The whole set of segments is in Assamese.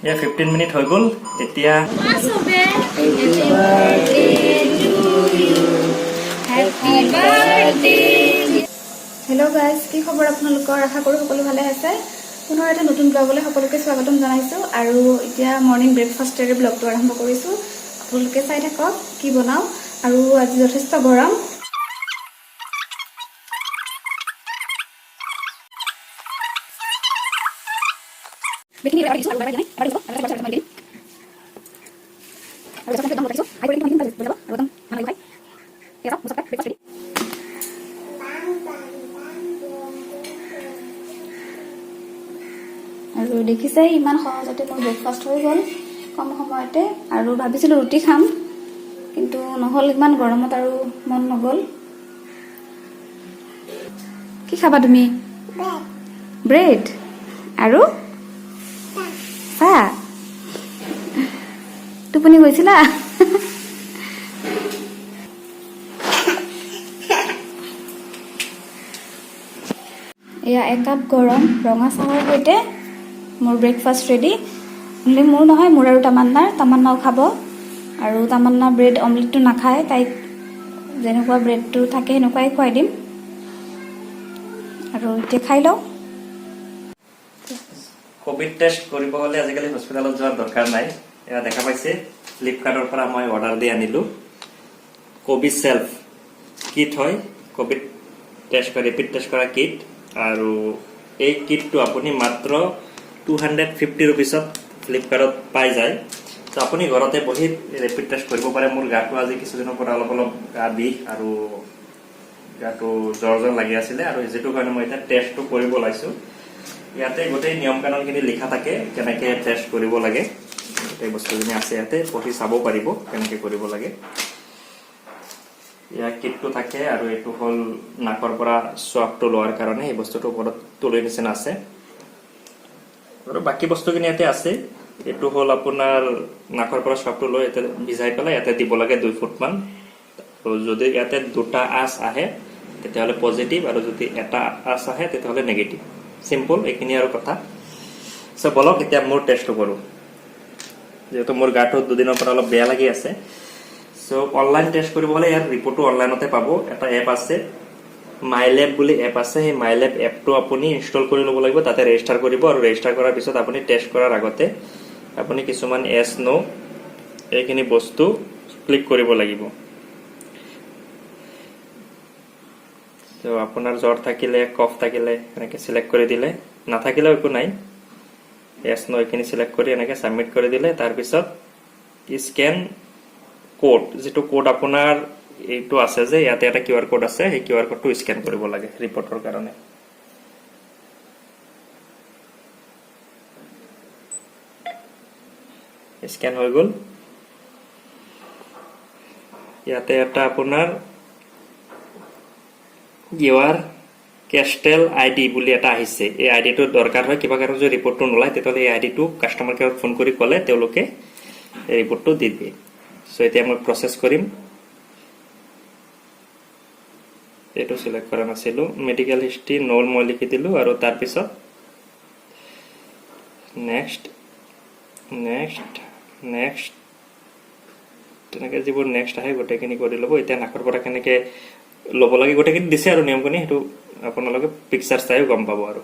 এয়া 15 মিনিট হৈ গ'ল এতিয়া হেল্ল' গাইজ, কি খবৰ আপোনালোকৰ? আশা কৰোঁ সকলো ভালে আছে। পুনৰ এটা নতুন ব্লগলৈ সকলোকে স্বাগতম জনাইছোঁ। আৰু এতিয়া মৰ্ণিং ব্ৰেকফাষ্টেৰে ব্লগটো আৰম্ভ কৰিছোঁ। আপোনালোকে চাই থাকক কি বনাওঁ। আৰু আজি যথেষ্ট গৰম। আৰু দেখিছে ইমান সহজতে মোৰ ব্ৰেকফাষ্ট হৈ গ'ল কম সময়তে। আৰু ভাবিছিলোঁ ৰুটি খাম, কিন্তু নহ'ল, ইমান গৰমত আৰু মন নগ'ল। কি খাবা তুমি? ব্ৰেড আৰু চাহ। টোপনি গৈছিলা? এয়া একাপ গৰম ৰঙা চাহৰ সৈতে মোৰ ব্ৰেকফাষ্ট ৰেডি। অনলি মোৰ নহয়, মোৰ আৰু তামান্নাও খাব। আৰু তামান্না ব্ৰেড অমলেটটো নাখায়, তাইক যেনেকুৱা ব্ৰেডটো থাকে সেনেকুৱাই খুৱাই দিম। আৰু এতিয়া খাই লওঁ। কোভিড টেষ্ট কৰিব হ'লে আজিকালি হস্পিটেলত যোৱাৰ দৰকাৰ নাই। এয়া দেখা পাইছে, ফ্লিপকাৰ্টৰ পৰা মই অৰ্ডাৰ দি আনিলোঁ কোভিডছেল্ফ কিট হয়, কোভিড টেষ্ট কৰা, ৰেপিড টেষ্ট কৰা কিট। আৰু এই কিটটো আপুনি মাত্ৰ 250 ৰুপিছত ফ্লিপকাৰ্টত পাই যায়। তো আপুনি ঘৰতে বহি ৰেপিড টেষ্ট কৰিব পাৰে। মোৰ গাটো আজি কিছুদিনৰ পৰা অলপ গা বিষ আৰু গাটো জ্বৰ লাগি আছিলে, আৰু যিটো কাৰণে মই এতিয়া টেষ্টটো কৰিব ওলাইছোঁ। ইয়াতে গোটেই নিয়ম কানুনখিনি লিখা থাকে, কেনেকৈ টেষ্ট কৰিব লাগে। গোটেই বস্তুখিনি আছে ইয়াতে, পঢ়ি চাব পাৰিব কেনেকৈ কৰিব লাগে। ইয়াৰ কিটটো থাকে, আৰু এইটো হ'ল নাকৰ পৰা সোৱাবটো লোৱাৰ কাৰণে। এই বস্তুটো ওপৰত তুলিৰ নিচিনা আছে, আৰু বাকী বস্তুখিনি ইয়াতে আছে। এইটো হ'ল আপোনাৰ নাকৰ পৰা সোৱাবটো লৈ ইয়াতে ভিজাই পেলাই ইয়াতে দিব লাগে 2 ফুটমান। আৰু যদি ইয়াতে 2টা আঁচ আহে তেতিয়াহ'লে পজিটিভ, আৰু যদি এটা আঁচ আহে তেতিয়াহ'লে নেগেটিভ। চিম্পল, এইখিনি আৰু কথা। চ' বলক এতিয়া মোৰ টেষ্টটো কৰোঁ, যিহেতু মোৰ গাটো দুদিনৰ পৰা অলপ বেয়া লাগি আছে। চ' অনলাইন টেষ্ট কৰিব হ'লে ইয়াৰ ৰিপৰ্টটো অনলাইনতে পাব। এটা এপ আছে, মাইলেব বুলি এপ আছে। সেই মাইলেব এপটো আপুনি ইনষ্টল কৰি ল'ব লাগিব, তাতে ৰেজিষ্টাৰ কৰিব। আৰু ৰেজিষ্টাৰ কৰাৰ পিছত আপুনি টেষ্ট কৰাৰ আগতে আপুনি কিছুমান এছ ন' এইখিনি বস্তু ক্লিক কৰিব লাগিব। তো আপোনাৰ জ্বৰ থাকিলে, কফ থাকিলে এনেকৈ চিলেক্ট কৰি দিলে, নাথাকিলেও একো নাই। এছ ন' এইখিনি চিলেক্ট কৰি এনেকৈ ছাবমিট কৰি দিলে। তাৰপিছত স্কেন কোড, যিটো কোড আপোনাৰ এইটো আছে যে ইয়াতে এটা QR কোড আছে, সেই QR কোডটো স্কেন কৰিব লাগে ৰিপৰ্টৰ কাৰণে। স্কেন হৈ গ'ল। ইয়াতে এটা আপোনাৰ ইউআৰ কেষ্টেল ID বুলি এটা আহিছে। এই আইডিটো দৰকাৰ হয়, কিবা কাৰণে যদি ৰিপৰ্টটো নোলায় তেতিয়াহ'লে এই আইডিটো কাষ্টমাৰ কেয়াৰত ফোন কৰি ক'লে তেওঁলোকে এই ৰিপৰ্টটো দি দিয়ে। চ' এতিয়া মই প্ৰচেছ কৰিম। এইটো চিলেক্ট কৰা নাছিলোঁ, মেডিকেল হিষ্ট্ৰী নল মই লিখি দিলোঁ, আৰু তাৰপিছত নেক্সট নেক্সট নেক্সট তেনেকৈ যিবোৰ নেক্সট আহে গোটেইখিনি কৰি ল'ব। এতিয়া নাকৰ পৰা কেনেকৈ ল'ব লাগে গোটেইখিনি দিছে, আৰু নিয়মখিনি সেইটো আপোনালোকে পিকচাৰ চাইও গম পাব। আৰু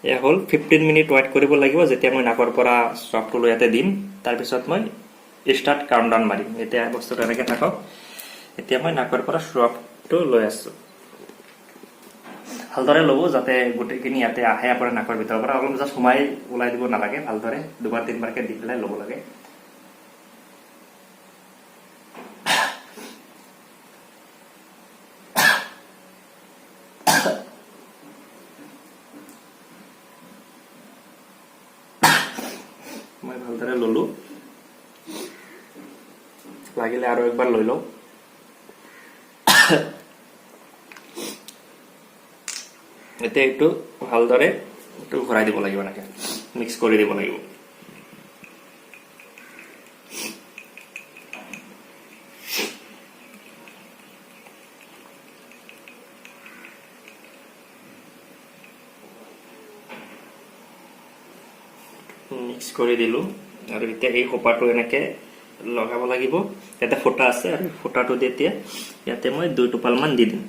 এয়া হ'ল 15 মিনিট ৱেইট কৰিব লাগিব। যেতিয়া মই নাকৰ পৰা চফটো লৈ ইয়াতে দিম, তাৰপিছত মই ষ্টাৰ্ট কাউণ্টডাউন মাৰিম। এতিয়া বস্তুটো এনেকৈ থাকক। এতিয়া মই নাকৰ পৰা চফটো লৈ আছোঁ। ভালদৰে ল'ব যাতে গোটেইখিনি ইয়াতে আহে আপোনাৰ নাকৰ ভিতৰৰ পৰা। অলপ জাষ্ট সোমাই ওলাই দিব নালাগে, ভালদৰে 2-3বাৰকৈ দি পেলাই ল'ব লাগে। মই ভালদৰে ল'লোঁ, লাগিলে আৰু একবাৰ লৈ লওঁ। এতিয়া এইটো ভালদৰে ঘূৰাই দিব লাগিব, এনেকৈ মিক্স কৰি দিব লাগিব। মিক্স কৰি দিলোঁ আৰু এতিয়া এই সোপাটো এনেকৈ লগাব লাগিব। ইয়াতে ফুটা আছে আৰু ফুটাটো দি এতিয়া ইয়াতে মই 2 টোপালমান দি দিম।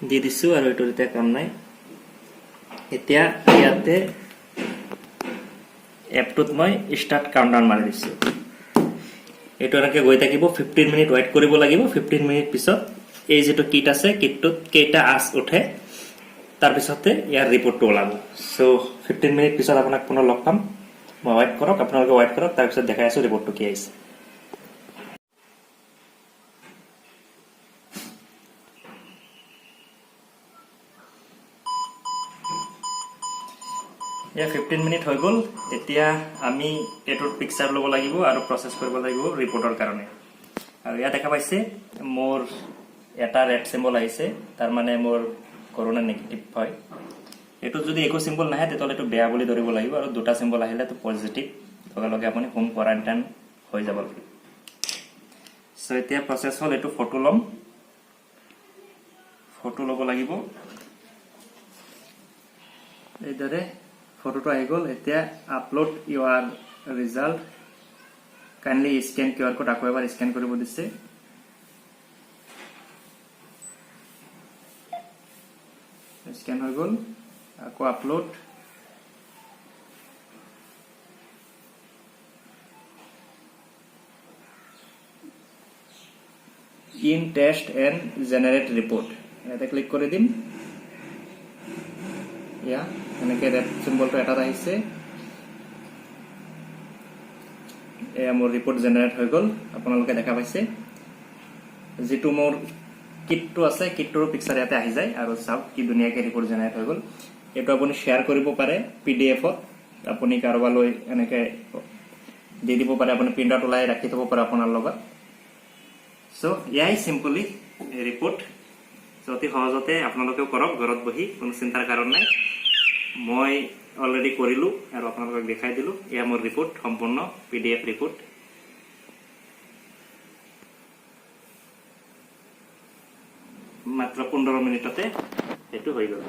দি দিছোঁ আৰু এইটোৰ এতিয়া কাম নাই। এতিয়া ইয়াতে এপটোত মই ষ্টাৰ্ট কাউণ্টডাউন মাৰি দিছোঁ। এইটো এনেকৈ গৈ থাকিব, 15 মিনিট ৱেইট কৰিব লাগিব। 15 মিনিট পিছত এই যিটো কিট আছে, কিটটোত কেইটা আঁচ উঠে তাৰপিছতে ইয়াৰ ৰিপৰ্টটো ওলাব। চ' 15 মিনিট পিছত আপোনাক পুনৰ লগ পাম। মই ৱেইট কৰক, আপোনালোকে ৱেইট কৰক, তাৰপিছত দেখাই আছোঁ ৰিপৰ্টটো কি আহিছে। এয়া 15 মিনিট হৈ গ'ল। এতিয়া আমি এইটোৰ পিকচাৰ ল'ব লাগিব আৰু প্ৰচেছ কৰিব লাগিব ৰিপৰ্টৰ কাৰণে। আৰু ইয়াত দেখা পাইছে মোৰ এটা ৰেড চিম্বল আহিছে, তাৰমানে মোৰ কৰোণা নেগেটিভ হয়। এইটো যদি একো চিম্বল নাহে তেতিয়াহ'লে এইটো বেয়া বুলি ধৰিব লাগিব, আৰু 2টা চিম্বল আহিলে এইটো পজিটিভ, লগে লগে আপুনি হোম কোৱাৰেণ্টাইন হৈ যাব লাগিব। চ' এতিয়া প্ৰচেছ হ'ল, এইটো ফটো ল'ম, ফটো ল'ব লাগিব। এইদৰে ফটোটো আহি গ'ল। এতিয়া upload your result, kindly scan QR code আকৌ এবাৰ স্কেন কৰিব দিছে। স্কেন হৈ গ'ল, আকৌ upload. In test and generate report, ইয়াতে ক্লিক কৰি দিম। ইয়া এনেকৈ ৰেড চিম্বলটো এটাত আহিছে। এয়া মোৰ ৰিপৰ্ট জেনেৰেট হৈ গ'ল, আপোনালোকে দেখা পাইছে। যিটো মোৰ কিটটো আছে, কিটটোৰ পিকচাৰ ইয়াতে আহি যায়। আৰু চাওক কি ধুনীয়াকৈ ৰিপৰ্ট জেনেৰেট হৈ গ'ল। এইটো আপুনি শ্বেয়াৰ কৰিব পাৰে PDF-ত, আপুনি কাৰোবালৈ এনেকৈ দি দিব পাৰে, আপুনি প্ৰিণ্ট আউট ওলাই ৰাখি থ'ব পাৰে আপোনাৰ লগত। চ' এয়াই চিম্পলি ৰিপৰ্ট। চ' অতি সহজতে আপোনালোকেও কৰক ঘৰত বহি, কোনো চিন্তাৰ কাৰণ নাই। মই অলৰেডি কৰিলোঁ আৰু আপোনালোকক দেখাই দিলোঁ। এয়া মোৰ ৰিপৰ্ট, সম্পূৰ্ণ PDF ৰিপৰ্ট। মাত্ৰ 15 মিনিটতে এইটো হৈ গ'ল।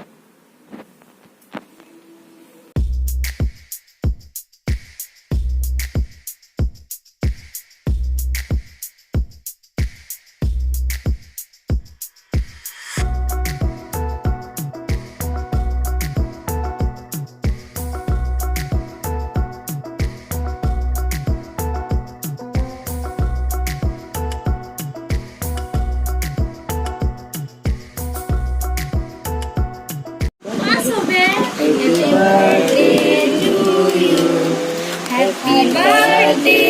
Happy birthday,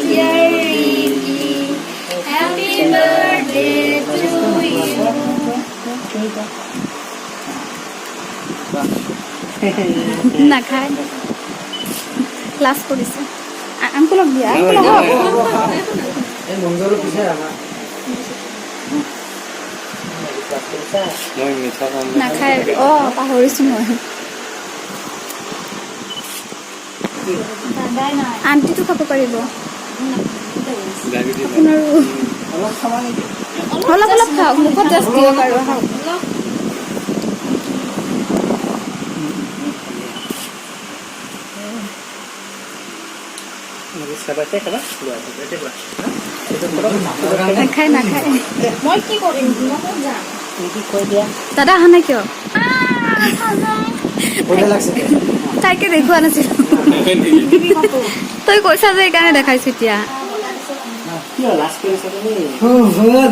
dear Ricky. Happy birthday to you. নাখায়, ক্লাছ কৰিছে। আংকুলক দিয়া, নাখায়। পাহৰিছো মই। আন্টিটো খাব পাৰিব, আপোনাৰো অলপ অলপ খাওক, মুখত জাষ্ট দিয়ক আৰু খাওক। নাখায় নাখায়। মই কি কৰিম, দাদা অহা নাই কিয়? তাইকে দেখুওৱা নাছিল, তই কৈছা যে সেইকাৰণে দেখাইছো। এতিয়া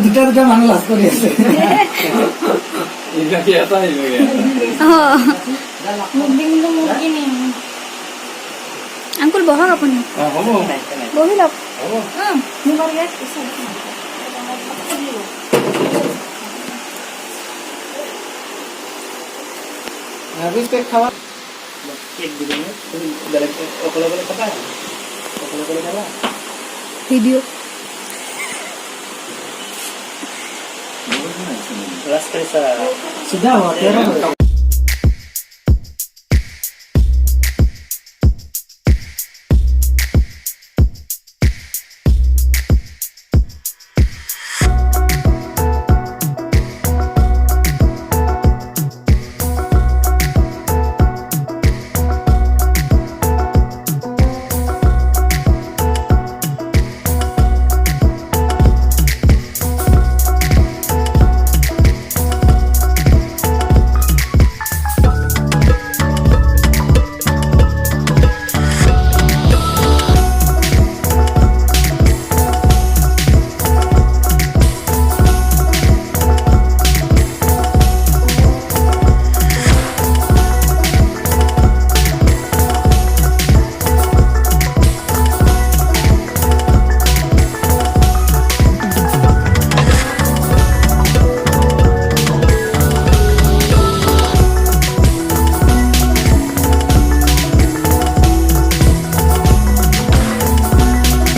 দুটা মানুহ লাজ কৰি আছে। আংকুল বহক, আপুনি বহি লওক। খাওয়া ভিডিঅ' सीधा होते हैं